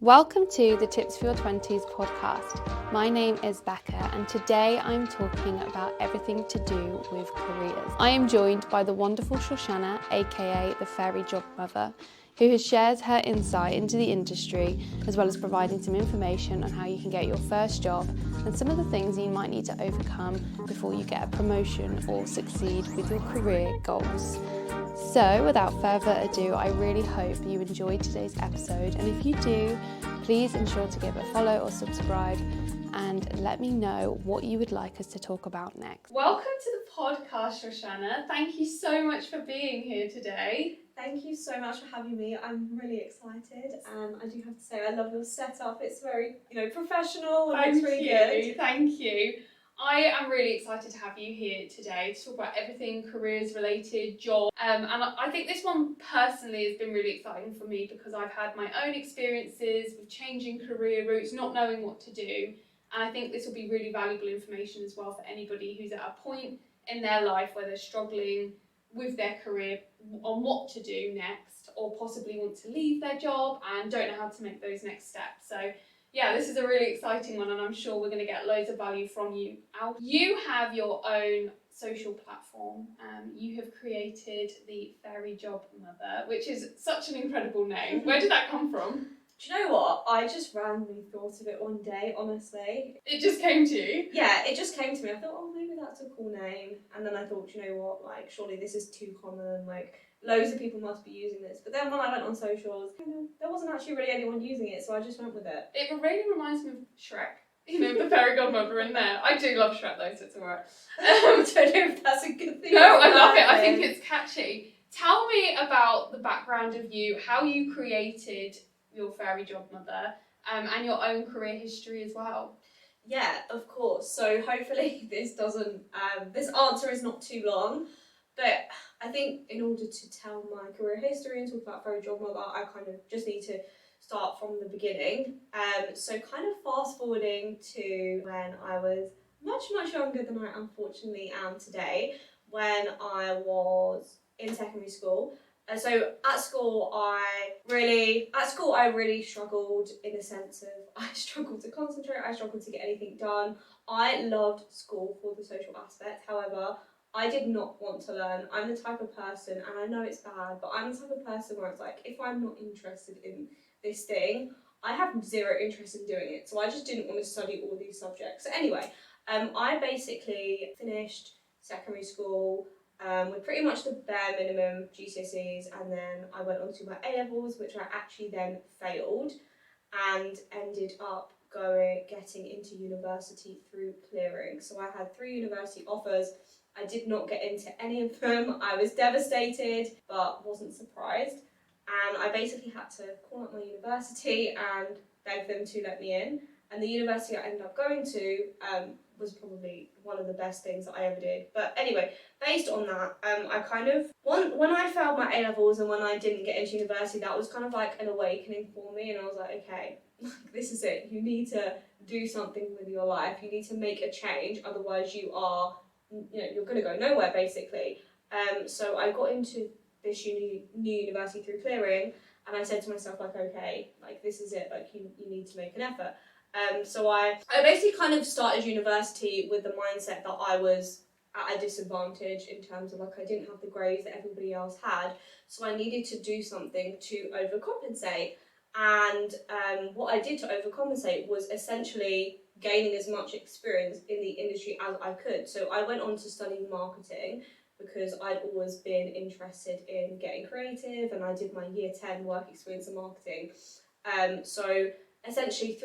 Welcome to the Tips for Your 20s podcast. My name is Becca and today I'm talking about everything to do with careers. I am joined by the wonderful Shoshanna, aka the Fairy Job Mother, who has shared her insight into the industry as well as providing some information on how you can get your first job and some of the things you might need to overcome before you get a promotion or succeed with your career goals. So without further ado, I really hope you enjoyed today's episode, and if you do, please ensure to give a follow or subscribe and let me know what you would like us to talk about next. Welcome to the podcast, Shoshanna. Thank you so much for being here today. Thank you so much for having me. I'm really excited, and I do have to say I love your setup. It's very, professional and it's really good. Thank you. I am really excited to have you here today to talk about everything careers related, job, and I think this one personally has been really exciting for me because I've had my own experiences with changing career routes, not knowing what to do, and I think this will be really valuable information as well for anybody who's at a point in their life where they're struggling with their career on what to do next, or possibly want to leave their job and don't know how to make those next steps. So yeah, this is a really exciting one, and I'm sure we're going to get loads of value from you. You have your own social platform. You have created the Fairy Job Mother, which is such an incredible name. Where did that come from? Do you know what? I just randomly thought of it one day, honestly. It just came to you? Yeah, it just came to me. I thought, maybe that's a cool name. And then I thought, you know what? Surely this is too common. Loads of people must be using this. But then when I went on socials, there wasn't actually really anyone using it, so I just went with it. It really reminds me of Shrek. The fairy godmother in there. I do love Shrek though, so it's alright. I don't know if that's a good thing. No, I love it. I think it's catchy. Tell me about the background of you, how you created your Fairy Job Mother, and your own career history as well. Yeah, of course. So hopefully this answer is not too long, but I think in order to tell my career history and talk about Fairy Job Mother, I kind of just need to start from the beginning. So kind of fast forwarding to when I was much younger than I unfortunately am today, when I was in secondary school. So at school I really struggled, in a sense of I struggled to concentrate, I struggled to get anything done. I loved school for the social aspect, however, I did not want to learn. I'm the type of person, and I know it's bad, but I'm the type of person where it's like, if I'm not interested in this thing, I have zero interest in doing it. So I just didn't want to study all these subjects. So anyway, I basically finished secondary school with pretty much the bare minimum GCSEs, and then I went on to my A-levels, which I actually then failed, and ended up getting into university through clearing. So I had 3 university offers. I did not get into any of them. I was devastated, but wasn't surprised. And I basically had to call up my university and beg them to let me in. And the university I ended up going to was probably one of the best things that I ever did. But anyway, based on that, I kind of, when I failed my A-levels and when I didn't get into university, that was kind of like an awakening for me. And I was like, okay, this is it. You need to do something with your life. You need to make a change. Otherwise you're going to go nowhere, basically. So I got into this new university through clearing, and I said to myself, okay, this is it. You need to make an effort. So I basically kind of started university with the mindset that I was at a disadvantage in terms of I didn't have the grades that everybody else had, so I needed to do something to overcompensate. And what I did to overcompensate was essentially gaining as much experience in the industry as I could. So I went on to study marketing because I'd always been interested in getting creative, and I did my year 10 work experience in marketing. So essentially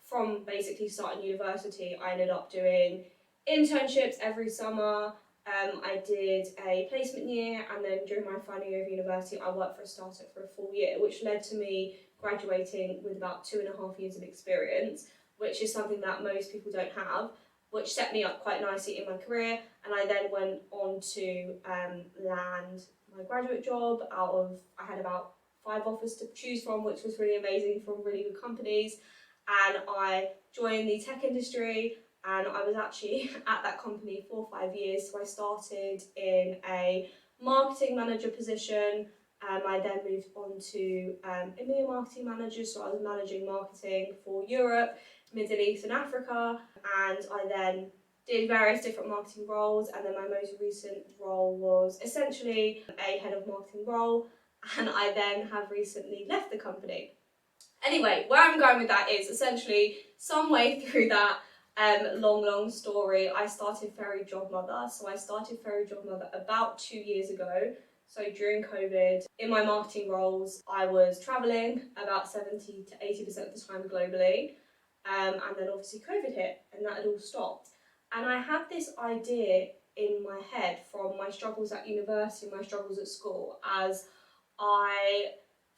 from basically starting university, I ended up doing internships every summer. I did a placement year, and then during my final year of university, I worked for a startup for a full year, which led to me graduating with about 2.5 years of experience, which is something that most people don't have, which set me up quite nicely in my career. And I then went on to land my graduate job I had about 5 offers to choose from, which was really amazing, from really good companies. And I joined the tech industry, and I was actually at that company for 5 years. So I started in a marketing manager position, I then moved on to EMEA marketing manager, so I was managing marketing for Europe, Middle East and Africa, and I then did various different marketing roles, and then my most recent role was essentially a head of marketing role, and I then have recently left the company. Anyway, where I'm going with that is essentially some way through that long story, I started Fairy Job Mother. So I started Fairy Job Mother about 2 years ago. So during COVID, in my marketing roles, I was travelling about 70 to 80% of the time globally. And then obviously COVID hit and that had all stopped. And I had this idea in my head from my struggles at university, my struggles at school, as I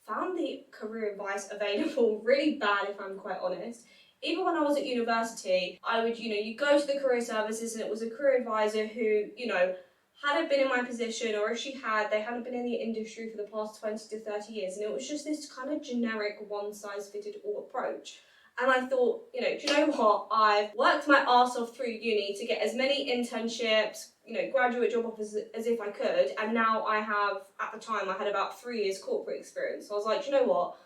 found the career advice available really bad, if I'm quite honest. Even when I was at university, I would, you go to the career services and it was a career advisor who, hadn't been in my position, or if she had, they hadn't been in the industry for the past 20 to 30 years. And it was just this kind of generic one-size-fitted-all approach. And I thought, do you know what? I've worked my arse off through uni to get as many internships, graduate job offers as if I could. And now I have, at the time, I had about 3 years corporate experience. So I was like, do you know what?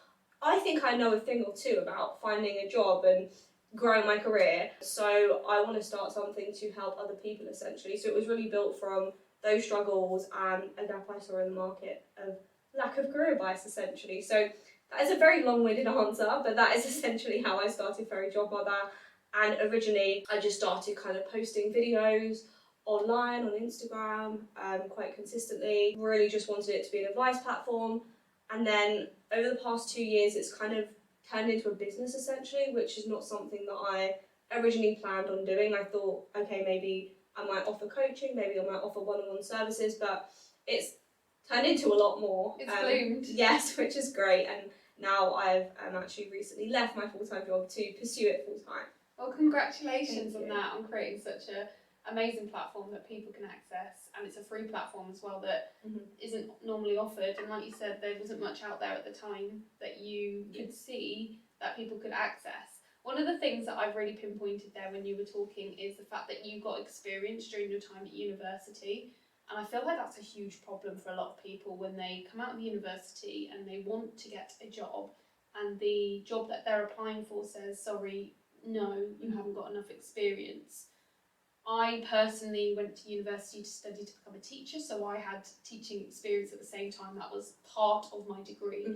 I think I know a thing or two about finding a job and growing my career. So I want to start something to help other people, essentially. So it was really built from those struggles and a gap I saw in the market of lack of career advice, essentially. So that is a very long-winded answer, but that is essentially how I started Fairy Job Mother. And originally, I just started kind of posting videos online, on Instagram, quite consistently. Really just wanted it to be an advice platform. And then over the past 2 years, it's kind of turned into a business, essentially, which is not something that I originally planned on doing. I thought, okay, maybe I might offer coaching, maybe I might offer one-on-one services, but it's turned into a lot more. It's bloomed. Yes, which is great. And now I've actually recently left my full-time job to pursue it full-time. Well, congratulations on that, on creating such an amazing platform that people can access, and it's a free platform as well that isn't normally offered. And like you said, there wasn't much out there at the time that you could see that people could access. One of the things that I've really pinpointed there when you were talking is the fact that you got experience during your time at university. And I feel like that's a huge problem for a lot of people when they come out of university and they want to get a job, and the job that they're applying for says, sorry, no, you haven't got enough experience. I personally went to university to study to become a teacher, so I had teaching experience at the same time. That was part of my degree.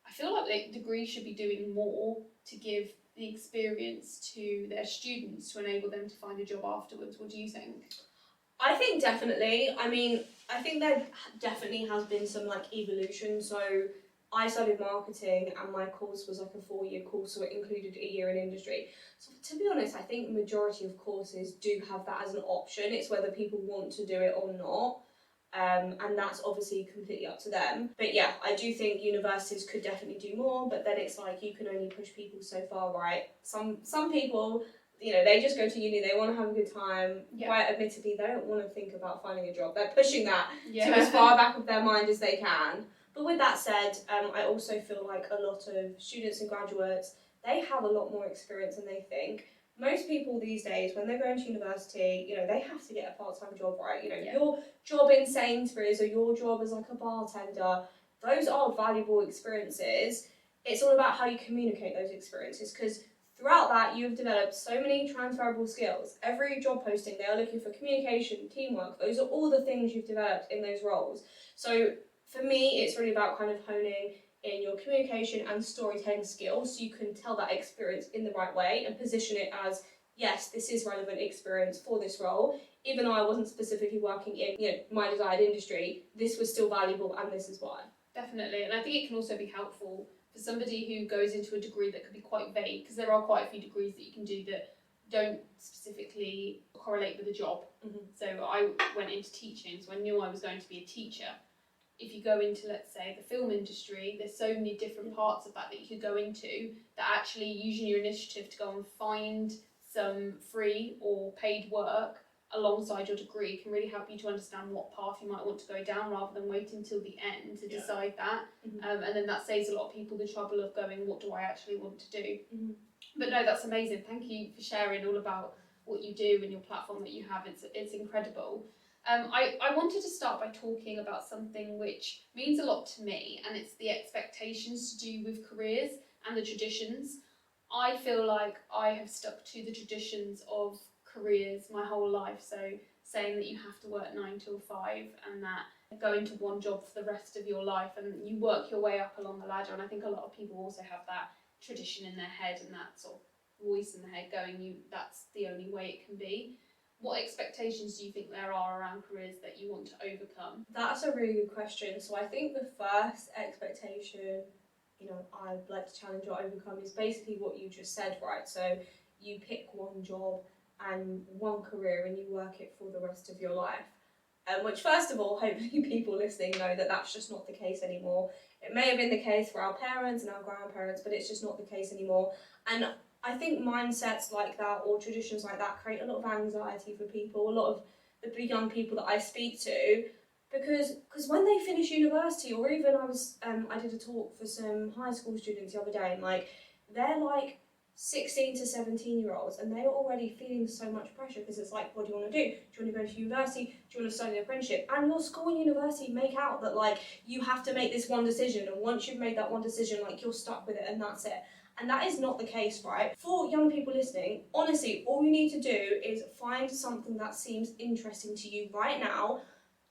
I feel like the degree should be doing more to give the experience to their students to enable them to find a job afterwards. What do you think? I think definitely. I mean, I think there definitely has been some evolution. So I studied marketing and my course was a 4-year course, so it included a year in industry. So to be honest, I think the majority of courses do have that as an option. It's whether people want to do it or not. And that's obviously completely up to them. But yeah, I do think universities could definitely do more, but then it's you can only push people so far, right? Some people, they just go to uni, they want to have a good time. Quite admittedly, they don't want to think about finding a job. They're pushing that to as far back of their mind as they can. But with that said, I also feel like a lot of students and graduates, they have a lot more experience than they think. Most people these days, when they're going to university, they have to get a part-time job, right? Your job in Sainsbury's or your job as a bartender, those are valuable experiences. It's all about how you communicate those experiences, because throughout that, you've developed so many transferable skills. Every job posting, they are looking for communication, teamwork. Those are all the things you've developed in those roles. So for me, it's really about kind of honing in your communication and storytelling skills so you can tell that experience in the right way and position it as, yes, this is relevant experience for this role. Even though I wasn't specifically working in my desired industry, this was still valuable and this is why. Definitely, and I think it can also be helpful for somebody who goes into a degree that could be quite vague, because there are quite a few degrees that you can do that don't specifically correlate with a job. So I went into teaching, so I knew I was going to be a teacher. If you go into, let's say, the film industry, there's so many different parts of that you could go into that actually using your initiative to go and find some free or paid work alongside your degree can really help you to understand what path you might want to go down, rather than waiting until the end to decide that. And then that saves a lot of people the trouble of going, what do I actually want to do? But no, that's amazing. Thank you for sharing all about what you do and your platform that you have. It's incredible. I wanted to start by talking about something which means a lot to me, and it's the expectations to do with careers and the traditions. I feel like I have stuck to the traditions of careers my whole life, so saying that you have to work 9 till 5 and that go into one job for the rest of your life and you work your way up along the ladder. And I think a lot of people also have that tradition in their head and that sort of voice in their head going, that's the only way it can be. What expectations do you think there are around careers that you want to overcome? That's a really good question. So I think the first expectation, I'd like to challenge or overcome is basically what you just said, right? So you pick one job and one career and you work it for the rest of your life. Which, first of all, hopefully people listening know that that's just not the case anymore. It may have been the case for our parents and our grandparents, but it's just not the case anymore. And I think mindsets like that or traditions like that create a lot of anxiety for people, a lot of the young people that I speak to, because when they finish university, or even I did a talk for some high school students the other day, and they're 16 to 17-year-olds, and they're already feeling so much pressure because it's like, what do you want to do? Do you want to go to university? Do you want to study an apprenticeship? And your school and university make out that you have to make this one decision, and once you've made that one decision, you're stuck with it and that's it. And that is not the case, right? For young people listening, honestly, all you need to do is find something that seems interesting to you right now,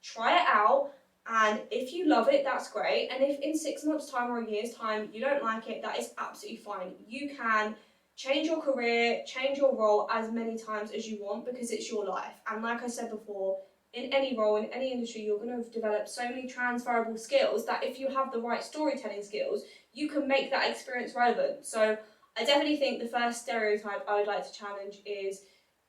try it out, and if you love it, that's great. And if in 6 months' time or a year's time you don't like it, that is absolutely fine. You can change your career, change your role as many times as you want because it's your life. And like I said before, in any role, in any industry, you're going to have developed so many transferable skills that if you have the right storytelling skills, you can make that experience relevant. So I definitely think the first stereotype I would like to challenge is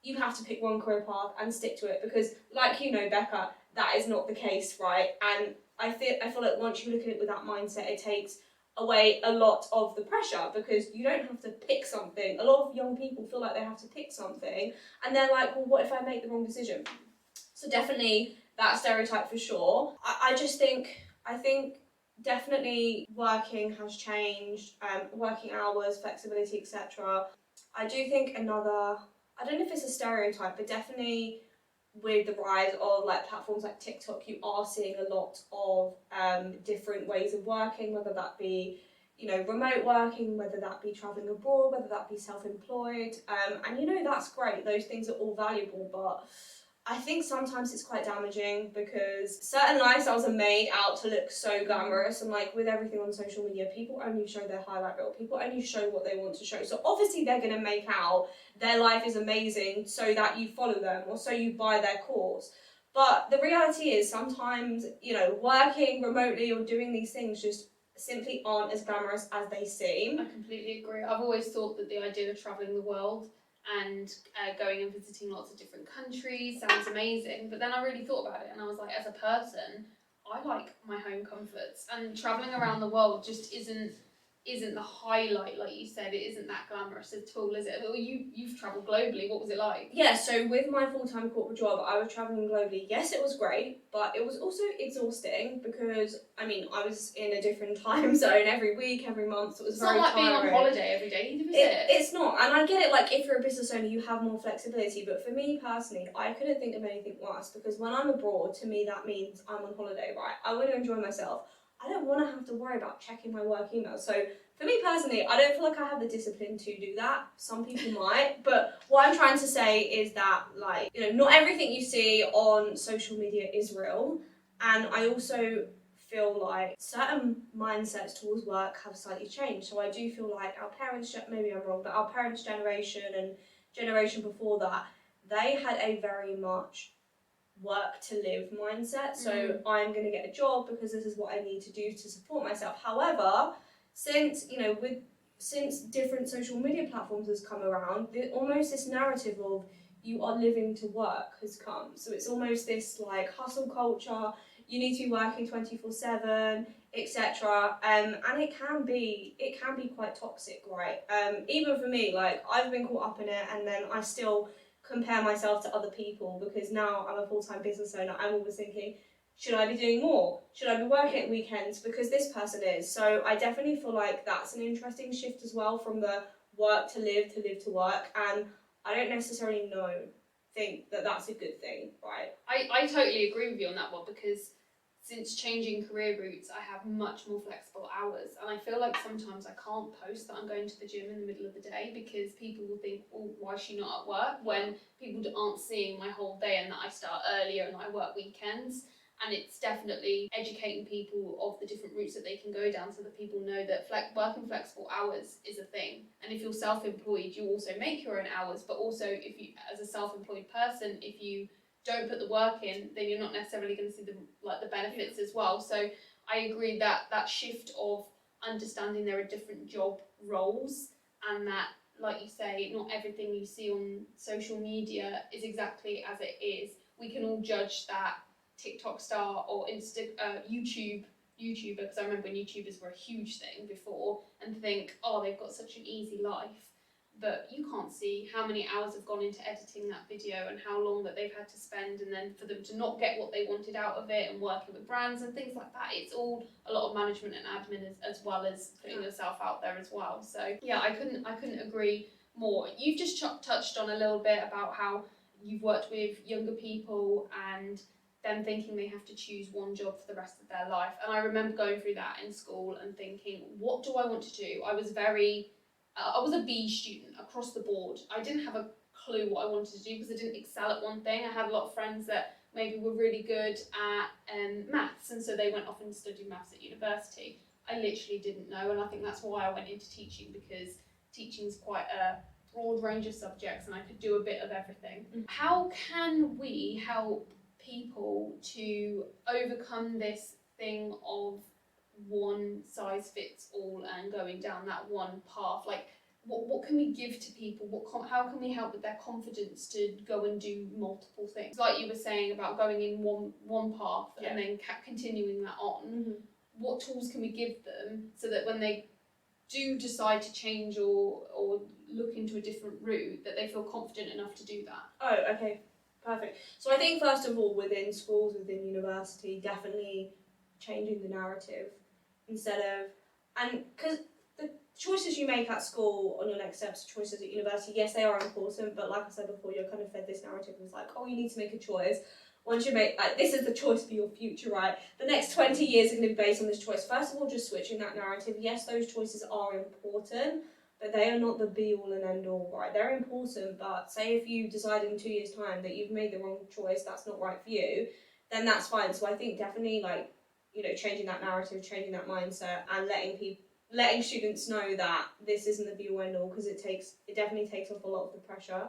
you have to pick one career path and stick to it because, like Becca, that is not the case, right? And I feel like once you look at it with that mindset, it takes away a lot of the pressure because you don't have to pick something. A lot of young people feel like they have to pick something and they're like, well, what if I make the wrong decision? So definitely that stereotype for sure. I think definitely working has changed, working hours, flexibility, etc. I do think I don't know if it's a stereotype, but definitely with the rise of platforms like TikTok, you are seeing a lot of different ways of working, whether that be remote working, whether that be traveling abroad, whether that be self-employed, and that's great. Those things are all valuable, but I think sometimes it's quite damaging because certain lifestyles are made out to look so glamorous, and with everything on social media, people only show their highlight reel, people only show what they want to show. So obviously they're going to make out their life is amazing so that you follow them or so you buy their course. But the reality is sometimes, working remotely or doing these things just simply aren't as glamorous as they seem. I completely agree. I've always thought that the idea of travelling the world and going and visiting lots of different countries sounds amazing, but then I really thought about it and I was like, as a person, I like my home comforts, and travelling around the world just isn't the highlight, like you said. It isn't that glamorous at all, is it? Well, you've travelled globally. What was it like? Yeah, so with my full-time corporate job, I was travelling globally. Yes, it was great, but it was also exhausting because, I was in a different time zone every week, every month, so it was it's very tiring. It's not like being on holiday every day, either, is it? It's not, and I get it, if you're a business owner, you have more flexibility, but for me personally, I couldn't think of anything worse because when I'm abroad, to me, that means I'm on holiday, right? I want to enjoy myself. I don't want to have to worry about checking my work email. So for me personally, I don't feel like I have the discipline to do that. Some people might, but what I'm trying to say is that not everything you see on social media is real. And I also feel like certain mindsets towards work have slightly changed. So I do feel like our parents, maybe I'm wrong, but our parents' generation and generation before that, they had a very much work to live mindset. So I'm going to get a job because this is what I need to do to support myself. However, since different social media platforms has come around, almost this narrative of you are living to work has come. So it's almost this hustle culture. You need to be working 24/7, etc. And it can be quite toxic, right? Even for me, I've been caught up in it, and then I still compare myself to other people because now I'm a full-time business owner. I'm always thinking, should I be doing more? Should I be working at weekends because this person is? So I definitely feel like that's an interesting shift as well, from the work to live to work. And I don't necessarily know think that that's a good thing, right? I totally agree with you on that one, because since changing career routes, I have much more flexible hours, and I feel like sometimes I can't post that I'm going to the gym in the middle of the day because people will think, well, why is she not at work? When people aren't seeing my whole day and that I start earlier and I work weekends. And it's definitely educating people of the different routes that they can go down, so that people know that working flexible hours is a thing. And if you're self-employed, you also make your own hours, but also if you, as a self-employed person, if you don't put the work in, then you're not necessarily going to see the benefits as well. So I agree that that shift of understanding there are different job roles, and that, like you say, not everything you see on social media is exactly as it is. We can all judge that TikTok star or YouTuber, because I remember when YouTubers were a huge thing before, and think, oh, they've got such an easy life. But you can't see how many hours have gone into editing that video and how long that they've had to spend, and then for them to not get what they wanted out of it, and working with brands and things like that. It's all a lot of management and admin as well as putting yourself out there as well. So yeah, I couldn't agree more. You've just touched on a little bit about how you've worked with younger people and them thinking they have to choose one job for the rest of their life. And I remember going through that in school and thinking, what do I want to do? I was a B student across the board. I didn't have a clue what I wanted to do because I didn't excel at one thing. I had a lot of friends that maybe were really good at maths, and so they went off and studied maths at university. I literally didn't know, and I think that's why I went into teaching, because teaching is quite a broad range of subjects and I could do a bit of everything. How can we help people to overcome this thing of one size fits all and going down that one path? Like, what can we give to people? How can we help with their confidence to go and do multiple things? Like you were saying about going in one path and then continuing that on. What tools can we give them so that when they do decide to change or look into a different route, that they feel confident enough to do that? Oh, okay, perfect. So I think first of all, within schools, within university, definitely changing the narrative instead of, and because the choices you make at school on your next steps, choices at university, yes, they are important, but like I said before, you're kind of fed this narrative of like, oh, you need to make a choice. Once you make, like, this is the choice for your future, right? The next 20 years are going to be based on this choice. First of all, just switching that narrative. Yes, those choices are important, but they are not the be-all and end-all, right? They're important, but say if you decide in 2 years' time that you've made the wrong choice, that's not right for you, then that's fine. So I think definitely, like, you know, changing that narrative, changing that mindset, and letting students know that this isn't the be-all end-all, because it definitely takes off a lot of the pressure.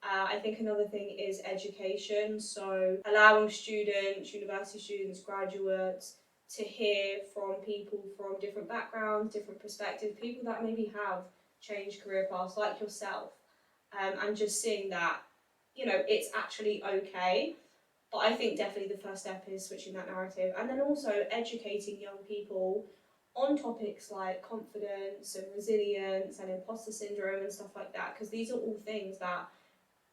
I think another thing is education, so allowing students, university students, graduates, to hear from people from different backgrounds, different perspectives, people that maybe have changed career paths like yourself, and just seeing that, you know, it's actually okay. But I think definitely the first step is switching that narrative, and then also educating young people on topics like confidence and resilience and imposter syndrome and stuff like that, because these are all things that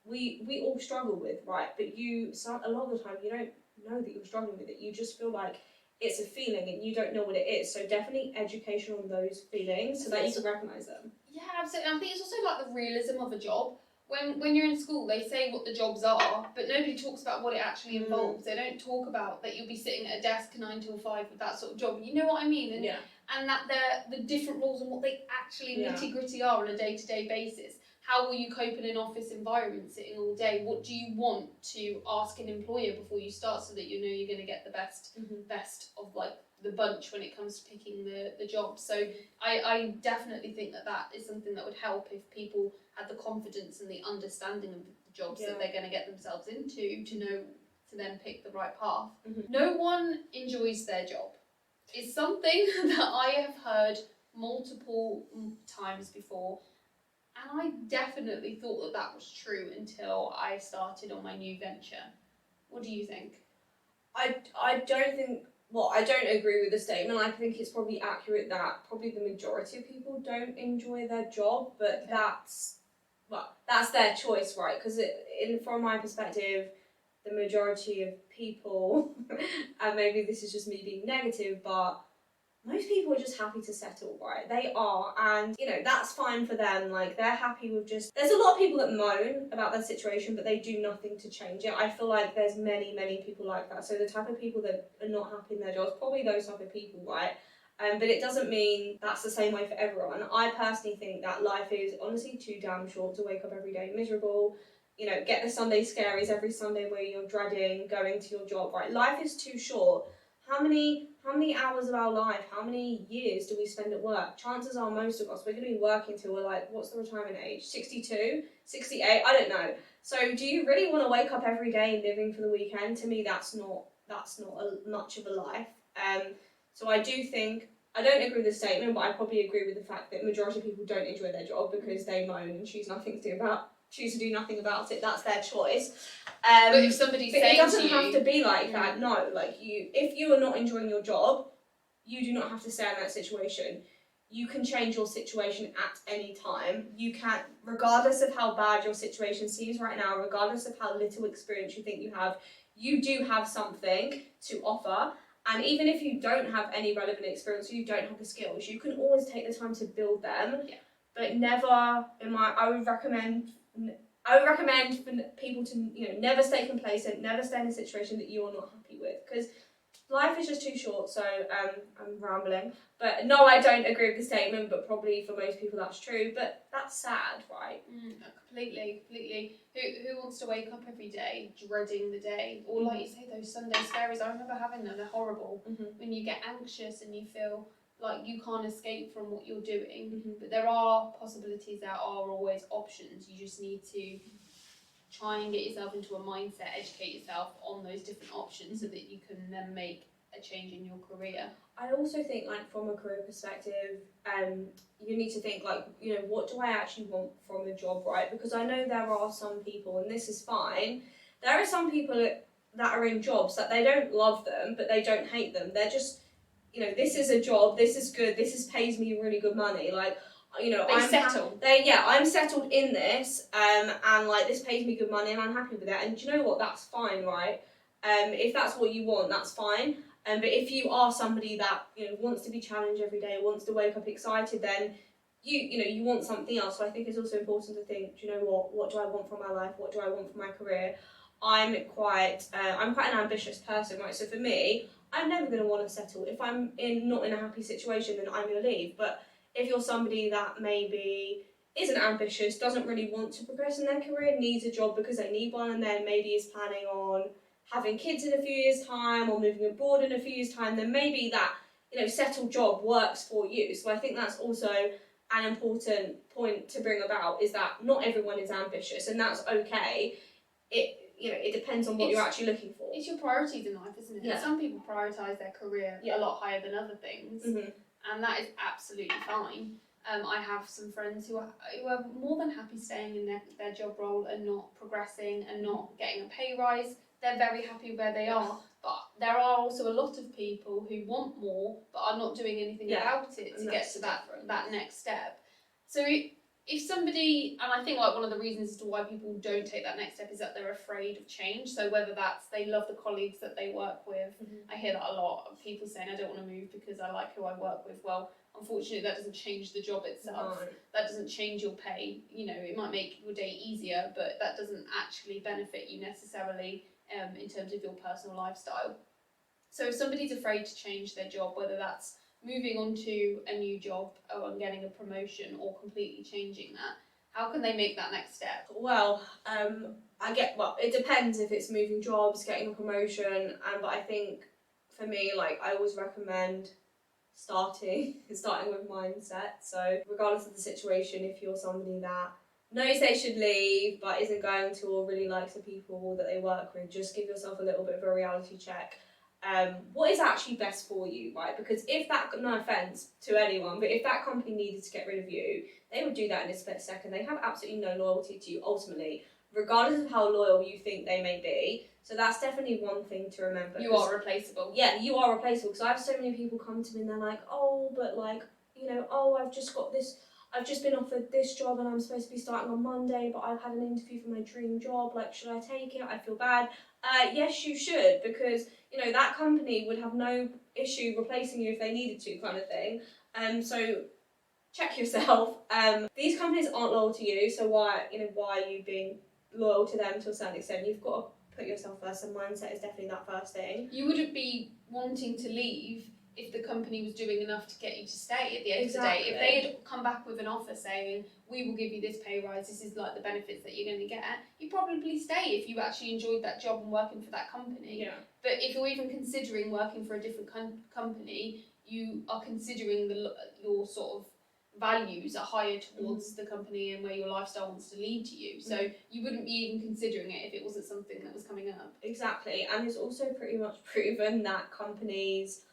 we all struggle with, right? But a lot of the time you don't know that you're struggling with it. You just feel like it's a feeling and you don't know what it is. So definitely education on those feelings so that you can recognise them. Yeah, absolutely. I think it's also like the realism of a job. When you're in school, they say what the jobs are, but nobody talks about what it actually involves. They don't talk about that you'll be sitting at a desk 9 till 5 with that sort of job. You know what I mean? And that they're the different roles and what they actually nitty-gritty are on a day-to-day basis. How will you cope in an office environment sitting all day? What do you want to ask an employer before you start, so that you know you're going to get the best of like the bunch when it comes to picking the job? So I definitely think that is something that would help if people had the confidence and the understanding of the jobs that they're going to get themselves into, to know to then pick the right path. No one enjoys their job. It's something that I have heard multiple times before. And I definitely thought that was true until I started on my new venture. What do you think? I don't agree with the statement. I think it's probably accurate that probably the majority of people don't enjoy their job, but that's their choice, right? Because from my perspective, the majority of people, and maybe this is just me being negative, but most people are just happy to settle, right? They are, and that's fine for them. Like, they're happy with just. There's a lot of people that moan about their situation, but they do nothing to change it. I feel like there's many people like that. So the type of people that are not happy in their jobs, probably those type of people, right? But it doesn't mean that's the same way for everyone. I personally think that life is honestly too damn short to wake up every day miserable. Get the Sunday scaries every Sunday where you're dreading going to your job, right? Life is too short. How many hours of our life, how many years do we spend at work? Chances are most of us, we're going to be working till we're like, what's the retirement age? 62? 68? I don't know. So do you really want to wake up every day living for the weekend? To me, that's not much of a life. So I do think, I don't agree with the statement, but I probably agree with the fact that majority of people don't enjoy their job because they moan and choose to do nothing about it. That's their choice. But if somebody's saying it doesn't to you, have to be like that. No, like if you are not enjoying your job, you do not have to stay in that situation. You can change your situation at any time. You can, regardless of how bad your situation seems right now, regardless of how little experience you think you have, you do have something to offer. And even if you don't have any relevant experience, or you don't have the skills, you can always take the time to build them. Yeah. But never, I would recommend for people to, never stay complacent, never stay in a situation that you are not happy with, because life is just too short. So I'm rambling, but no, I don't agree with the statement, but probably for most people that's true. But that's sad, right? Completely. Who wants to wake up every day dreading the day? Or like you say, those Sunday scaries, I remember having them, they're horrible. When you get anxious and you feel like you can't escape from what you're doing, but there are possibilities, there are always options. You just need to try and get yourself into a mindset, educate yourself on those different options so that you can then make a change in your career. I also think, like, from a career perspective, you need to think, like, what do I actually want from a job, right? Because I know there are some people, and this is fine, there are some people that are in jobs that they don't love them, but they don't hate them. They're just, this is a job, this is good, pays me really good money, like, I'm settled in this, and like this pays me good money, and I'm happy with that. And do you know what? That's fine, right? If that's what you want, that's fine. But if you are somebody that wants to be challenged every day, wants to wake up excited, then you want something else. So I think it's also important to think, do you know what do I want from my life? What do I want from my career? I'm quite an ambitious person, right? So for me, I'm never going to want to settle. If I'm not in a happy situation, then I'm going to leave. But if you're somebody that maybe isn't ambitious, doesn't really want to progress in their career, needs a job because they need one, and then maybe is planning on having kids in a few years' time or moving abroad in a few years' time, then maybe that settled job works for you. So I think that's also an important point to bring about, is that not everyone is ambitious, and that's okay. It depends on what you're actually looking for. It's your priorities in life, isn't it? Yeah. Some people prioritise their career a lot higher than other things. And that is absolutely fine. I have some friends who are more than happy staying in their job role and not progressing and not getting a pay rise. They're very happy where they are. But there are also a lot of people who want more but are not doing anything about it to get to that next step. So if somebody, and I think like one of the reasons as to why people don't take that next step is that they're afraid of change. So whether that's they love the colleagues that they work with, I hear that a lot of people saying, I don't want to move because I like who I work with. Well, unfortunately, that doesn't change the job itself. No. That doesn't change your pay. It might make your day easier, but that doesn't actually benefit you necessarily in terms of your personal lifestyle. So if somebody's afraid to change their job, whether that's moving on to a new job or getting a promotion or completely changing that, how can they make that next step? Well, it depends if it's moving jobs, getting a promotion, but I think for me, like, I always recommend starting with mindset. So regardless of the situation, if you're somebody that knows they should leave but isn't going to, or really likes the people that they work with, just give yourself a little bit of a reality check. What is actually best for you, right? Because if that, no offence to anyone, but if that company needed to get rid of you, they would do that in a split second. They have absolutely no loyalty to you ultimately, regardless of how loyal you think they may be. So that's definitely one thing to remember. You are replaceable. Yeah, you are replaceable. Because I have so many people come to me and they're like, I've just been offered this job and I'm supposed to be starting on Monday, but I've had an interview for my dream job. Like, should I take it? I feel bad. Yes, you should, because that company would have no issue replacing you if they needed to, kind of thing. So check yourself. These companies aren't loyal to you, so why are you being loyal to them to a certain extent? You've got to put yourself first, and mindset is definitely that first thing. You wouldn't be wanting to leave if the company was doing enough to get you to stay at the end of the day. If they had come back with an offer saying, we will give you this pay rise, this is like the benefits that you're going to get, you'd probably stay if you actually enjoyed that job and working for that company. Yeah. But if you're even considering working for a different company, you are considering your sort of values are higher towards the company and where your lifestyle wants to lead to you. So you wouldn't be even considering it if it wasn't something that was coming up. Exactly. And it's also pretty much proven that companies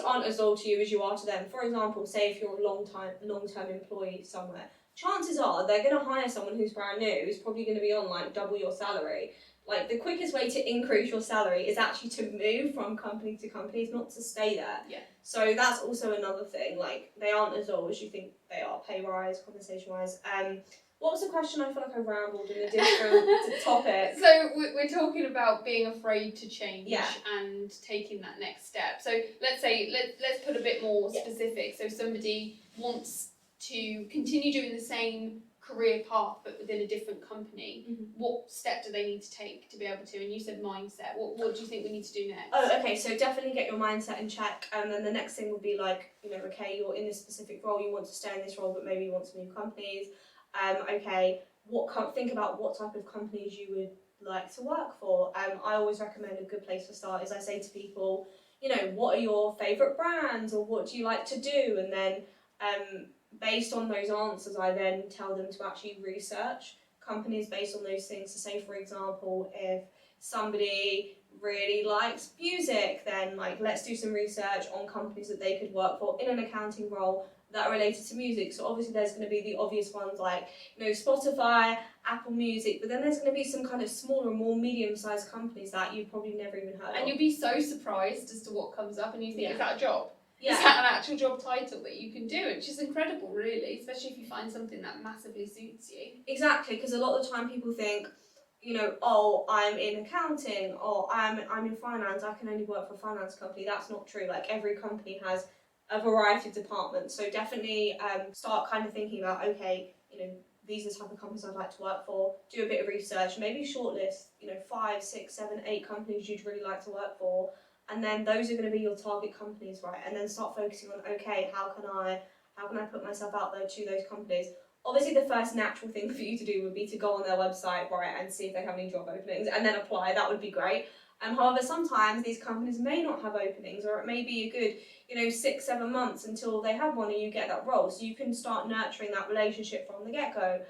aren't as loyal to you as you are to them. For example, say if you're a long-term employee somewhere, chances are they're going to hire someone who's brand new, who's probably going to be on like double your salary. Like, the quickest way to increase your salary is actually to move from company to company, it's not to stay there. Yeah. So that's also another thing. Like, they aren't as loyal as you think they are, pay rise, compensation wise. What was the question? I feel like I rambled in a different topic. So we're talking about being afraid to change and taking that next step. So let's put a bit more specific. So somebody wants to continue doing the same career path but within a different company. What step do they need to take to be able to? And you said mindset. What do you think we need to do next? Oh, okay, so definitely get your mindset in check, and then the next thing would be like, okay, you're in this specific role, you want to stay in this role, but maybe you want to move companies. Okay, think about what type of companies you would like to work for. I always recommend a good place to start is I say to people, what are your favourite brands, or what do you like to do? And then based on those answers, I then tell them to actually research companies based on those things. So say, for example, if somebody really likes music, then let's do some research on companies that they could work for in an accounting role that are related to music. So obviously there's going to be the obvious ones like Spotify, Apple Music, but then there's going to be some kind of smaller, more medium-sized companies that you've probably never even heard of. And you'll be so surprised as to what comes up, and you think, is that a job? Yeah. Is that an actual job title that you can do? Which is incredible, really, especially if you find something that massively suits you. Exactly, because a lot of the time people think, oh, I'm in accounting, or I'm in finance, I can only work for a finance company. That's not true. Like, every company has a variety of departments. So definitely start kind of thinking about, okay, these are the type of companies I'd like to work for. Do a bit of research, maybe shortlist, 5, 6, 7, 8 companies you'd really like to work for. And then those are going to be your target companies, right? And then start focusing on, okay, how can I put myself out there to those companies? Obviously, the first natural thing for you to do would be to go on their website, right, and see if they have any job openings, and then apply. That would be great. However, sometimes these companies may not have openings, or it may be a good, 6, 7 months until they have one and you get that role. So you can start nurturing that relationship from the get-go.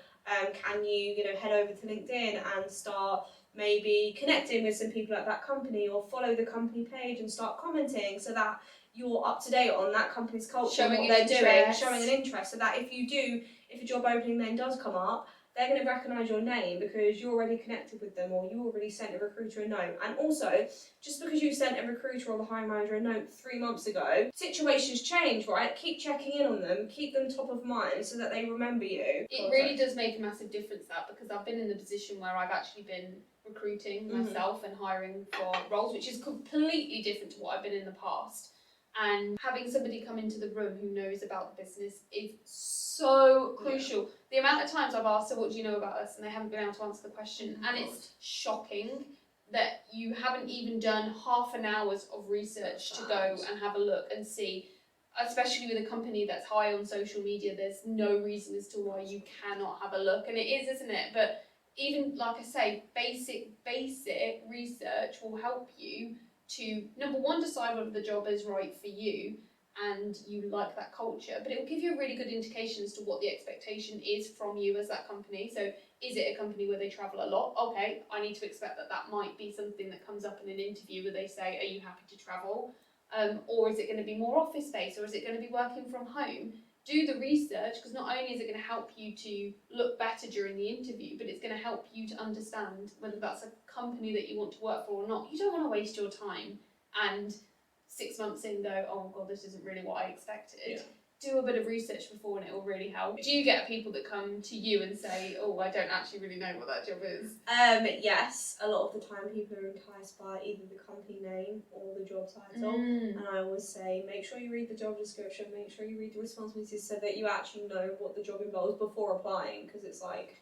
Can you, head over to LinkedIn and start maybe connecting with some people at that company, or follow the company page and start commenting so that you're up to date on that company's culture, showing what they're doing, showing an interest, so that if a job opening then does come up, they're going to recognise your name because you're already connected with them, or you already sent a recruiter a note. And also, just because you sent a recruiter or the hiring manager a note 3 months ago, situations change, right? Keep checking in on them, keep them top of mind so that they remember you. It really does make a massive difference, that, because I've been in the position where I've actually been recruiting myself and hiring for roles, which is completely different to what I've been in the past. And having somebody come into the room who knows about the business is so crucial. The amount of times I've asked, so what do you know about us? And they haven't been able to answer the question. And it's shocking that you haven't even done half an hour's of research to go and have a look and see. Especially with a company that's high on social media, there's no reason as to why you cannot have a look. And it is, isn't it? But even, like I say, basic research will help you to, number one, decide whether the job is right for you and you like that culture, but it will give you a really good indication as to what the expectation is from you as that company. So is it a company where they travel a lot? Okay, I need to expect that might be something that comes up in an interview where they say, are you happy to travel? Or is it going to be more office space, or is it going to be working from home? Do the research, because not only is it going to help you to look better during the interview, but it's going to help you to understand whether that's a company that you want to work for or not. You don't want to waste your time and 6 months in go, oh god, this isn't really what I expected. do a bit of research before and it will really help. Do you get people that come to you and say, oh, I don't actually really know what that job is? Yes, a lot of the time people are enticed by either the company name or the job title, and I always say make sure you read the job description, make sure you read the responsibilities so that you actually know what the job involves before applying, because it's like,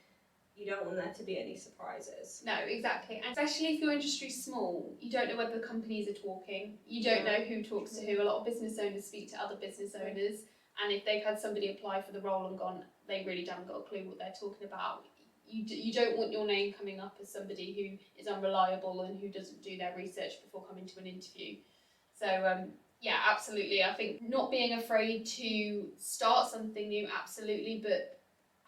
you don't want there to be any surprises. No, exactly. And especially if your industry's small, you don't know whether the companies are talking. You don't know who talks to who. A lot of business owners speak to other business owners, and if they've had somebody apply for the role and gone, they really haven't got a clue what they're talking about. You don't want your name coming up as somebody who is unreliable and who doesn't do their research before coming to an interview. So, yeah, absolutely. I think not being afraid to start something new, absolutely, but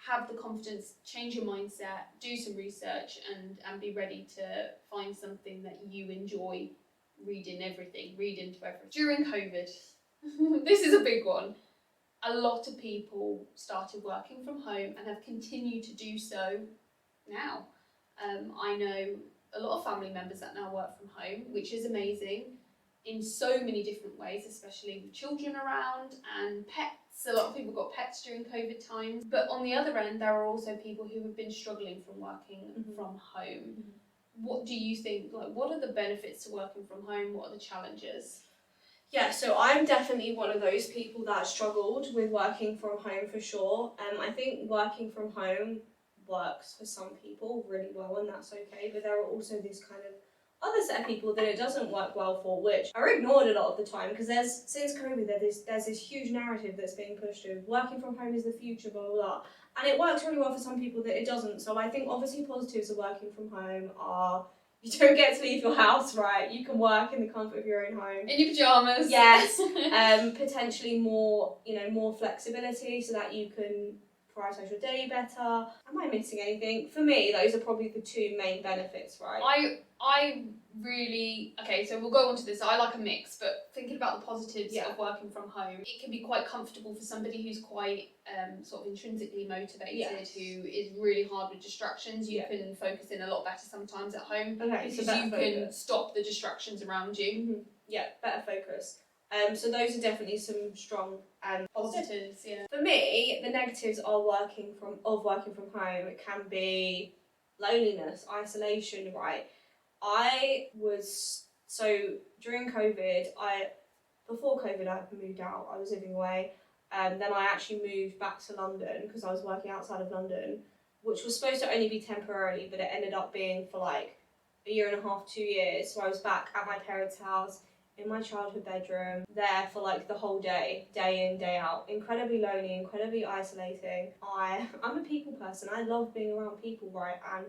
have the confidence, change your mindset, do some research, and be ready to find something that you enjoy. Read into everything. During COVID, this is a big one. A lot of people started working from home and have continued to do so now. I know a lot of family members that now work from home, which is amazing in so many different ways, especially with children around and pets. A lot of people got pets during COVID times. But on the other end, there are also people who have been struggling from working from home. What do you think? Like, what are the benefits to working from home? What are the challenges? Yeah, so I'm definitely one of those people that struggled with working from home for sure. I think working from home works for some people really well, and that's okay. But there are also this kind of other set of people that it doesn't work well for, which are ignored a lot of the time, because since COVID there's this huge narrative that's being pushed of working from home is the future, blah blah blah, and it works really well for some people that it doesn't. So I think obviously positives of working from home are you don't get to leave your house, right? You can work in the comfort of your own home. In your pyjamas. Yes. Potentially more flexibility so that you can prioritise your day better. Am I missing anything? For me, those are probably the two main benefits, right? I really, okay, so we'll go on to this. I like a mix, but thinking about the positives of working from home, it can be quite comfortable for somebody who's quite sort of intrinsically motivated, who is really hard with distractions. You can focus in a lot better sometimes at home because you can stop the distractions around you. Yeah, better focus. So those are definitely some strong positives. Yeah. For me, the negatives of working from home, it can be loneliness, isolation, right? During COVID, before COVID I moved out, I was living away, then I actually moved back to London because I was working outside of London, which was supposed to only be temporarily, but it ended up being for like a year and a half, 2 years. So I was back at my parents' house in my childhood bedroom, there for like the whole day in, day out. Incredibly lonely, incredibly isolating. I'm a people person. I love being around people, right? And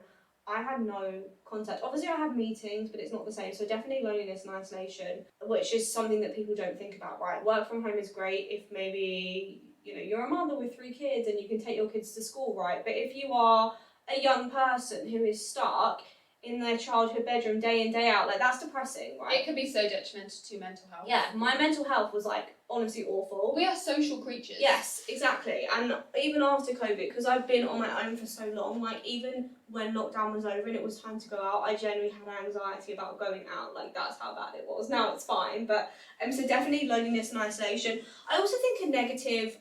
I had no contact. Obviously I had meetings, but it's not the same. So definitely loneliness and isolation, which is something that people don't think about, right? Work from home is great if maybe, you're a mother with 3 kids and you can take your kids to school, right? But if you are a young person who is stuck in their childhood bedroom day in, day out, like that's depressing, right? It can be so detrimental to mental health. Yeah, my mental health was like honestly awful. We are social creatures. Yes, exactly. And even after COVID, because I've been on my own for so long, like even when lockdown was over and it was time to go out, I genuinely had anxiety about going out. Like that's how bad it was. Now it's fine, but so definitely loneliness and isolation. I also think a negative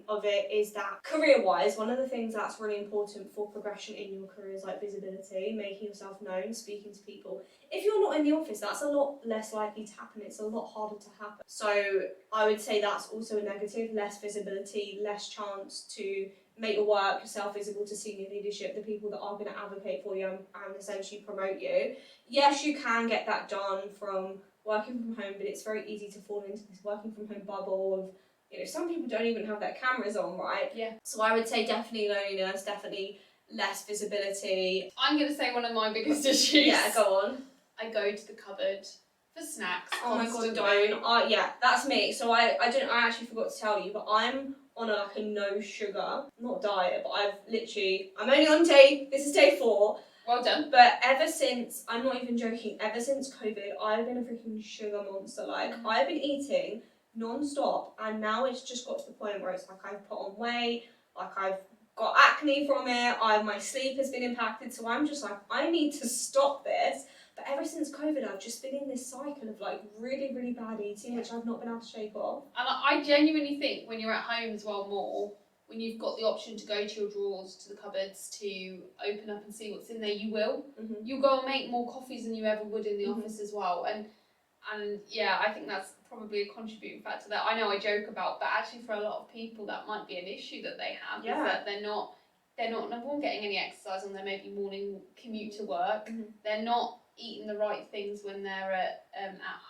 of it is that career-wise, one of the things that's really important for progression in your career is like visibility, making yourself known, speaking to people. If you're not in the office, that's a lot less likely to happen. It's a lot harder to happen. So I would say that's also a negative, less visibility, less chance to make your work yourself visible to senior leadership, the people that are going to advocate for you and essentially promote you. Yes, you can get that done from working from home, but it's very easy to fall into this working from home bubble of, some people don't even have their cameras on, right? Yeah. So I would say definitely loneliness, definitely less visibility. I'm going to say one of my biggest issues. Yeah, go on. I go to the cupboard for snacks. Oh my god, don't. Yeah, that's me. So I actually forgot to tell you, but I'm on a no sugar, not diet, but I'm only on this is day 4. Well done. But ever since, I'm not even joking, ever since COVID, I've been a freaking sugar monster. Like, I've been eating non-stop, and now it's just got to the point where it's like I've put on weight, like I've got acne from it, my sleep has been impacted, so I'm just like, I need to stop this. But ever since COVID, I've just been in this cycle of like really, really bad eating, which I've not been able to shake off. And I genuinely think when you're at home as well more, when you've got the option to go to your drawers, to the cupboards, to open up and see what's in there, you will. Mm-hmm. You'll go and make more coffees than you ever would in the office as well. And yeah, I think that's probably a contributing factor that I know I joke about, but actually for a lot of people that might be an issue that they have, is that they're not number one getting any exercise on their maybe morning commute to work. They're not eating the right things when they're at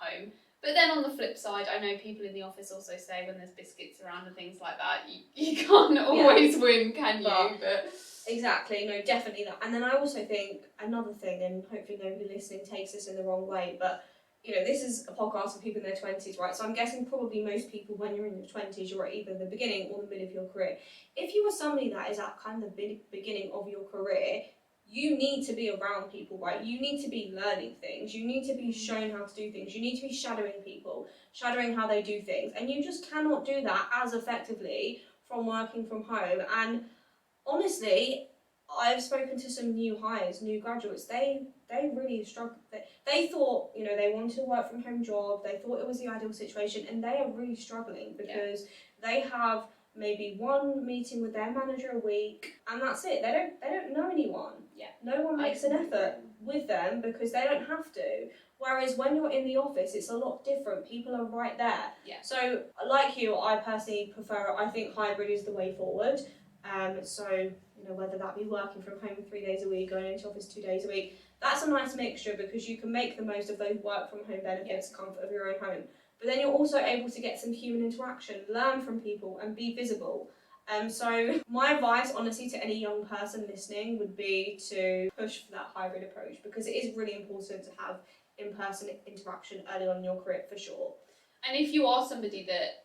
home. But then on the flip side, I know people in the office also say when there's biscuits around and things like that, you can't always win, can you? But exactly, no, definitely that. And then I also think another thing, and hopefully nobody listening takes this in the wrong way, but you know, this is a podcast for people in their 20s, right? So I'm guessing probably most people, when you're in your 20s, you're at either the beginning or the middle of your career. If you are somebody that is at kind of the beginning of your career, you need to be around people, right? You need to be learning things. You need to be shown how to do things. You need to be shadowing people, shadowing how they do things. And you just cannot do that as effectively from working from home. And honestly, I've spoken to some new hires, new graduates. They really struggled. They thought, you know, they wanted a work from home job. They thought it was the ideal situation, and they are really struggling because they have maybe one meeting with their manager a week, and that's it. They don't know anyone. No one makes an effort with them because they don't have to. Whereas when you're in the office, it's a lot different. People are right there. So like you, I personally prefer. I think hybrid is the way forward. So you know, whether that be working from home 3 days a week, going into office 2 days a week, that's a nice mixture because you can make the most of those work from home benefits, comfort of your own home. But then you're also able to get some human interaction, learn from people, and be visible. So my advice, honestly, to any young person listening would be to push for that hybrid approach because it is really important to have in-person interaction early on in your career, for sure. And if you are somebody that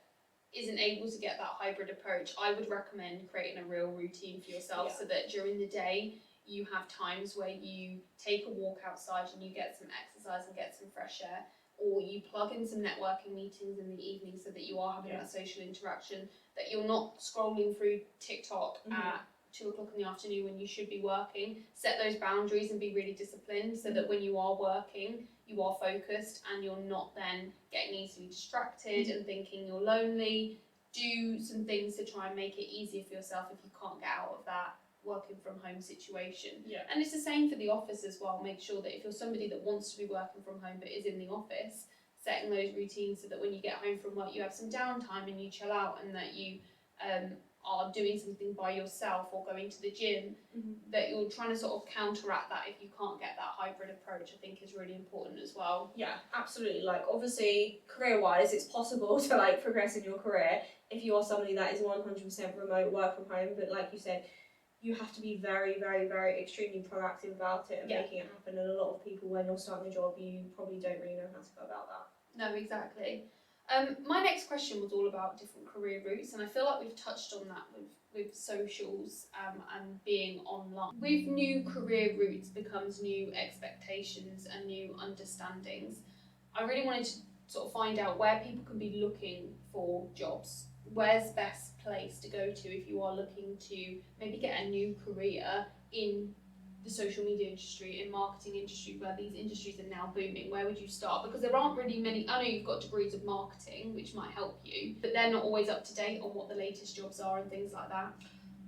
isn't able to get that hybrid approach, I would recommend creating a real routine for yourself so that during the day you have times where you take a walk outside and you get some exercise and get some fresh air, or you plug in some networking meetings in the evening so that you are having that social interaction, that you're not scrolling through TikTok at 2 o'clock in the afternoon when you should be working. Set those boundaries and be really disciplined so that when you are working, you are focused and you're not then getting easily distracted and thinking you're lonely. Do some things to try and make it easier for yourself if you can't get out of that working from home situation. And it's the same for the office as well. Make sure that if you're somebody that wants to be working from home but is in the office, setting those routines so that when you get home from work you have some downtime and you chill out, and that you are doing something by yourself or going to the gym, that you're trying to sort of counteract that if you can't get that hybrid approach, I think is really important as well. Yeah, absolutely. Like, obviously, career-wise, it's possible to like progress in your career if you are somebody that is 100% remote, work from home, but like you said, you have to be very, very, very extremely proactive about it and making it happen. And a lot of people, when you're starting a job, you probably don't really know how to go about that. No, exactly. My next question was all about different career routes, and I feel like we've touched on that with socials and being online. With new career routes becomes new expectations and new understandings. I really wanted to sort of find out where people can be looking for jobs. Where's best place to go to if you are looking to maybe get a new career in the social media industry, in marketing industry, where these industries are now booming? Where would you start? Because there aren't really many. I know you've got degrees of marketing, which might help you, but they're not always up to date on what the latest jobs are and things like that.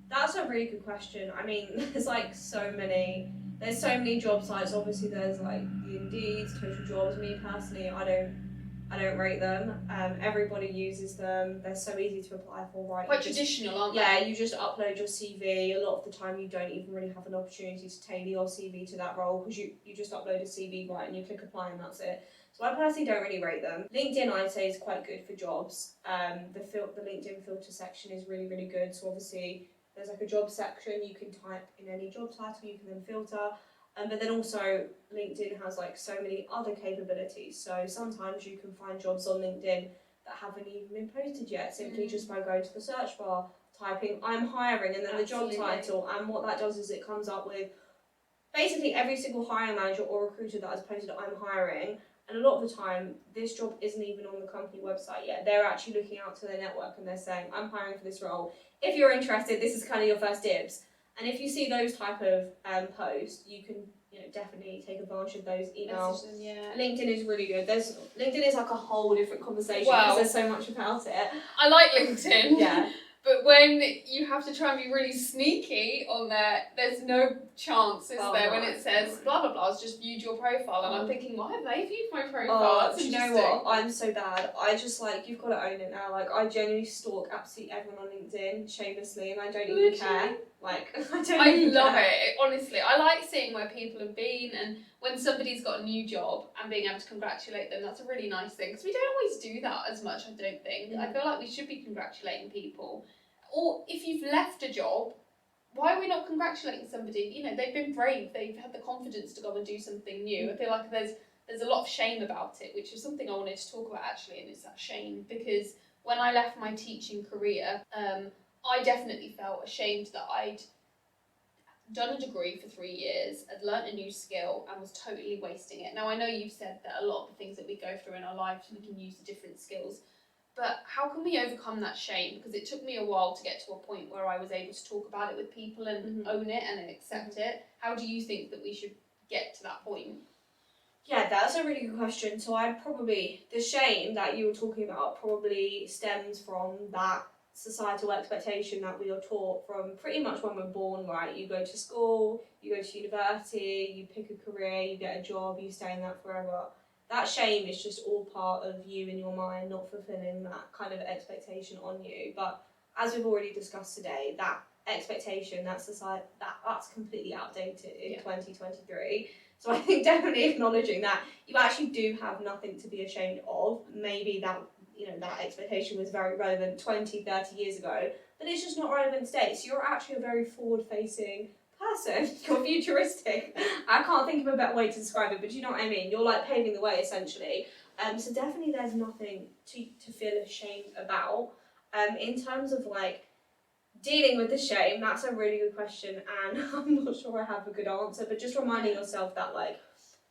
That's a really good question. I mean, there's so many job sites. Obviously, there's like the Indeed, Total Jobs. Me personally, I don't rate them. Everybody uses them. They're so easy to apply for, right? Quite traditional, aren't they? Yeah, you just upload your CV. A lot of the time you don't even really have an opportunity to tailor your CV to that role because you just upload a CV, right, and you click apply and that's it. So I personally don't really rate them. LinkedIn, I'd say, is quite good for jobs. The LinkedIn filter section is really, really good. So obviously there's like a job section. You can type in any job title. You can then filter. But then also LinkedIn has like so many other capabilities. So sometimes you can find jobs on LinkedIn that haven't even been posted yet, simply just by going to the search bar, typing "I'm hiring" and then the job title. And what that does is it comes up with basically every single hiring manager or recruiter that has posted "I'm hiring." And a lot of the time, this job isn't even on the company website yet. They're actually looking out to their network and they're saying, "I'm hiring for this role. If you're interested, this is kind of your first dibs." And if you see those type of posts, you can definitely take advantage of those emails. LinkedIn is really good. LinkedIn is like a whole different conversation because there's so much about it. I like LinkedIn. Yeah. But when you have to try and be really sneaky on there, there's no chance, is there, when it says blah blah blah, has just viewed your profile, and I'm thinking, why have they viewed my profile? Do you know what? I'm so bad. I just you've got to own it now. I genuinely stalk absolutely everyone on LinkedIn shamelessly, and I don't even care. I love it. Honestly, I like seeing where people have been, and when somebody's got a new job and being able to congratulate them, that's a really nice thing. Because we don't always do that as much, I don't think. I feel like we should be congratulating people. Or if you've left a job, why are we not congratulating somebody? They've been brave. They've had the confidence to go and do something new. I feel like there's a lot of shame about it, which is something I wanted to talk about actually, and it's that shame because when I left my teaching career, I definitely felt ashamed that I'd done a degree for 3 years, had learnt a new skill and was totally wasting it. Now I know you've said that a lot of the things that we go through in our lives, we can use the different skills, but how can we overcome that shame? Because it took me a while to get to a point where I was able to talk about it with people and own it and accept it. How do you think that we should get to that point? Yeah, that's a really good question. So the shame that you were talking about probably stems from that societal expectation that we are taught from pretty much when we're born, right? You go to school, you go to university, you pick a career, you get a job, you stay in that forever. That shame is just all part of you in your mind not fulfilling that kind of expectation on you. But as we've already discussed today, that expectation, that society, that's completely outdated in 2023. So I think definitely acknowledging that you actually do have nothing to be ashamed of. Maybe that that expectation was very relevant 20, 30 years ago, but it's just not relevant today. So you're actually a very forward-facing person. You're futuristic. I can't think of a better way to describe it, but you know what I mean? You're paving the way, essentially. So definitely there's nothing to feel ashamed about. In terms of dealing with the shame, that's a really good question, and I'm not sure I have a good answer, but just reminding yourself that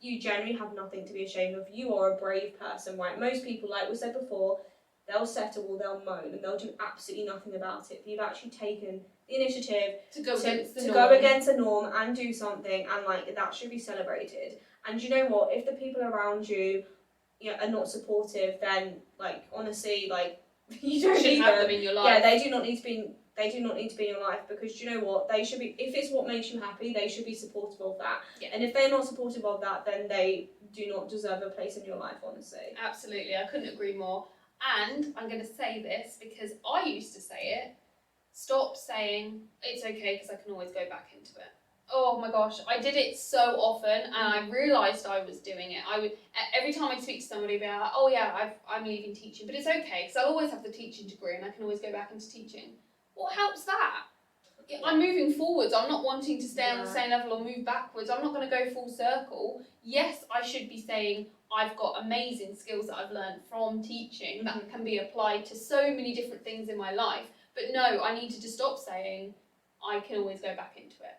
you generally have nothing to be ashamed of. You are a brave person, right? Most people, like we said before, they'll settle or they'll moan and they'll do absolutely nothing about it. But you've actually taken the initiative to go against the norm and do something, and that should be celebrated. And you know what? If the people around you, are not supportive, then honestly, you don't need have them in your life. Yeah, they do not need to be. They do not need to be in your life, because you know what? They should be, if it's what makes you happy, they should be supportive of that. Yeah. And if they're not supportive of that, then they do not deserve a place in your life, honestly. Absolutely, I couldn't agree more. And I'm going to say this because I used to say it. Stop saying it's okay because I can always go back into it. Oh my gosh, I did it so often, and I realised I was doing it. I would every time I'd speak to somebody, be like, "Oh yeah, I'm leaving teaching, but it's okay because I'll always have the teaching degree, and I can always go back into teaching." What helps that? I'm moving forwards. I'm not wanting to stay on the same level or move backwards. I'm not going to go full circle. Yes, I should be saying I've got amazing skills that I've learned from teaching that can be applied to so many different things in my life. But no, I needed to stop saying I can always go back into it.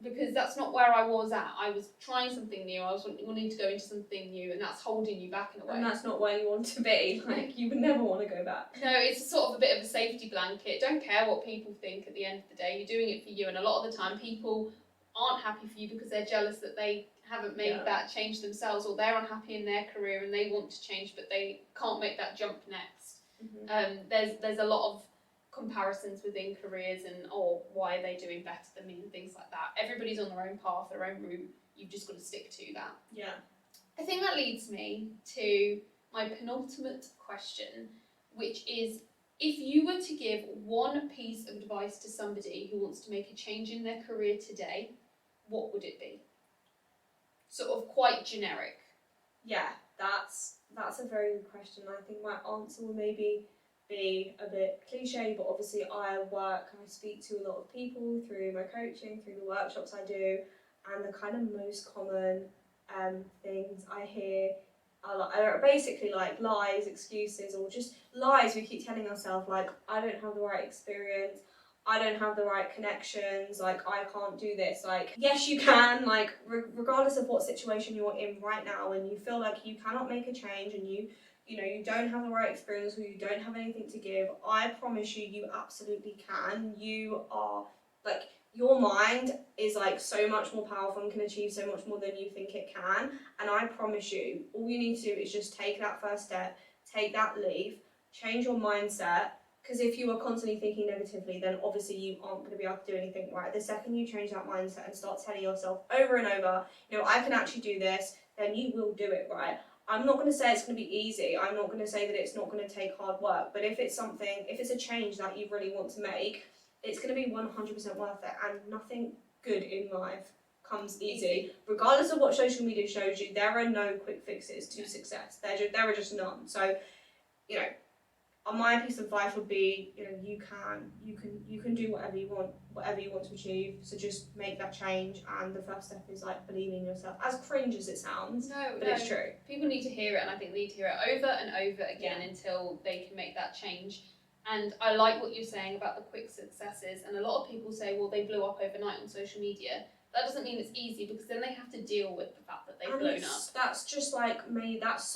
Because that's not where I was at. I was trying something new. I was wanting to go into something new, and that's holding you back in a way. And that's not where you want to be. You would never want to go back. No, it's sort of a bit of a safety blanket. Don't care what people think at the end of the day. You're doing it for you, and a lot of the time people aren't happy for you because they're jealous that they haven't made that change themselves, or they're unhappy in their career and they want to change but they can't make that jump next. There's a lot of comparisons within careers and why are they doing better than me and things like that. Everybody's on their own path, their own route. You've just got to stick to that. Yeah. I think that leads me to my penultimate question, which is, if you were to give one piece of advice to somebody who wants to make a change in their career today, what would it be? Sort of quite generic. Yeah, that's a very good question. I think my answer will maybe be a bit cliche, but obviously I speak to a lot of people through my coaching, through the workshops I do, and the kind of most common things I hear are basically lies, excuses, or just lies we keep telling ourselves, I don't have the right experience, I don't have the right connections, I can't do this. Yes, you can, regardless of what situation you're in right now, and you feel like you cannot make a change and you don't have the right experience or you don't have anything to give, I promise you, you absolutely can. You your mind is like so much more powerful and can achieve so much more than you think it can. And I promise you, all you need to do is just take that first step, take that leap, change your mindset. Because if you are constantly thinking negatively, then obviously you aren't going to be able to do anything right. The second you change that mindset and start telling yourself over and over, I can actually do this, then you will do it, right? I'm not going to say it's going to be easy. I'm not going to say that it's not going to take hard work. But if it's a change that you really want to make, it's going to be 100% worth it. And nothing good in life comes easy. Regardless of what social media shows you, there are no quick fixes to success. There are just none. So, my piece of advice would be, you can do whatever you want to achieve. So just make that change, and the first step is like believing in yourself. As cringe as it sounds, but it's true. People need to hear it, and I think they need to hear it over and over again until they can make that change. And I like what you're saying about the quick successes. And a lot of people say, well, they blew up overnight on social media. That doesn't mean it's easy, because then they have to deal with the fact that they've blown up. That's just like me. That's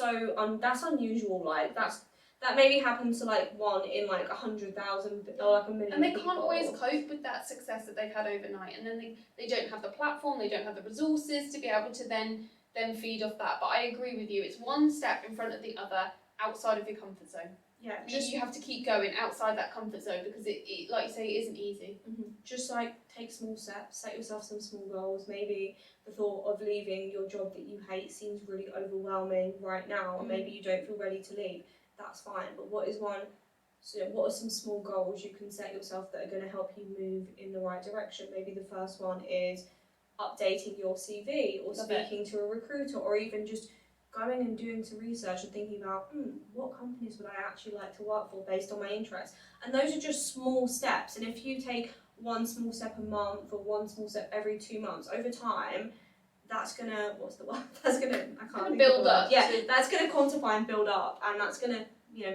that's unusual. Like that maybe happens to like one in like 100,000 or like a million. And they can't always cope with that success that they've had overnight, and then they don't have the platform, they don't have the resources to be able to then feed off that. But I agree with you, it's one step in front of the other outside of your comfort zone. Yeah, you have to keep going outside that comfort zone, because it like you say, it isn't easy. Mm-hmm. Just like take small steps, set yourself some small goals. Maybe the thought of leaving your job that you hate seems really overwhelming right now, and maybe you don't feel ready to leave. That's fine, but what are some small goals you can set yourself that are going to help you move in the right direction? Maybe the first one is updating your CV, or speaking to a recruiter, or even just going and doing some research and thinking about what companies would I actually like to work for based on my interests. And those are just small steps, and if you take one small step a month or one small step every 2 months, over time, that's gonna, build up. Yeah, that's gonna quantify and build up, and that's gonna,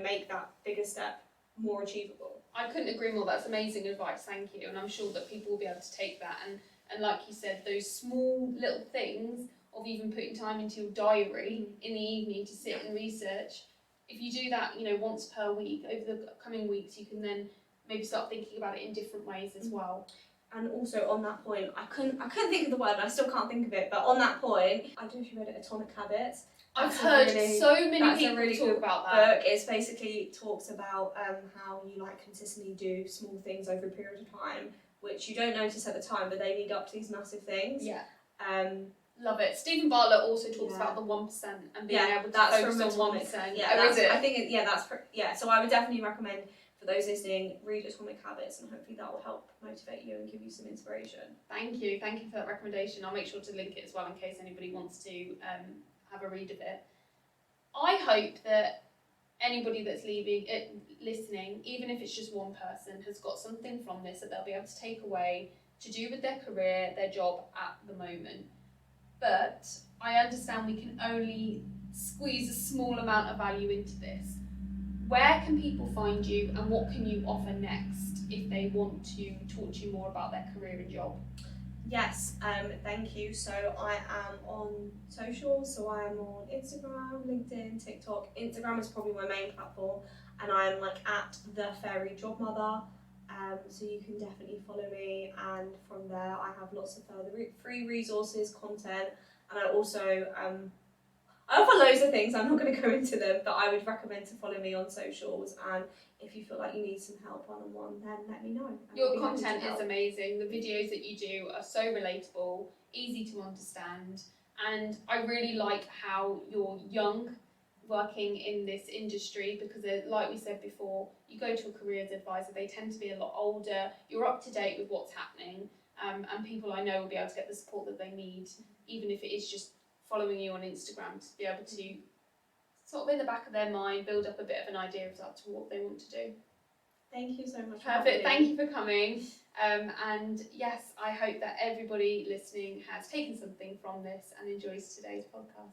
make that bigger step more achievable. I couldn't agree more. That's amazing advice, thank you. And I'm sure that people will be able to take that, and like you said, those small little things of even putting time into your diary in the evening to sit and research. If you do that, once per week, over the coming weeks, you can then maybe start thinking about it in different ways as well. And also on that point, I couldn't think of the word, and I still can't think of it, but on that point, I don't know if you read it, Atomic Habits. I've heard so many people talk about that. Book. It basically talks about how you consistently do small things over a period of time, which you don't notice at the time, but they lead up to these massive things. Yeah. Love it. Stephen Bartlett also talks about the 1% and being able to focus on 1%. Yeah, so I would definitely recommend, for those listening, read Atomic Habits, and hopefully that will help motivate you and give you some inspiration. Thank you for that recommendation. I'll make sure to link it as well in case anybody wants to have a read of it. I hope that anybody that's listening, even if it's just one person, has got something from this that they'll be able to take away to do with their career, their job at the moment. But I understand we can only squeeze a small amount of value into this. Where can people find you, and what can you offer next if they want to talk to you more about their career and job? Yes, thank you. So I am on social, so I am on Instagram, LinkedIn, TikTok. Instagram is probably my main platform, and I'm at the Fairy Job Mother. So you can definitely follow me, and from there I have lots of further free resources, content, and I also I offer loads of things. I'm not going to go into them, but I would recommend to follow me on socials, and if you feel like you need some help one-on-one, then let me know. Your content is amazing. The videos that you do are so relatable, easy to understand, and I really like how you're young, working in this industry, because like we said before, you go to a careers advisor, they tend to be a lot older, you're up to date with what's happening, and people I know will be able to get the support that they need, even if it is just following you on Instagram, to be able to sort of in the back of their mind build up a bit of an idea as to what they want to do. Thank you so much. Perfect, thank you for coming. And yes, I hope that everybody listening has taken something from this and enjoys today's podcast.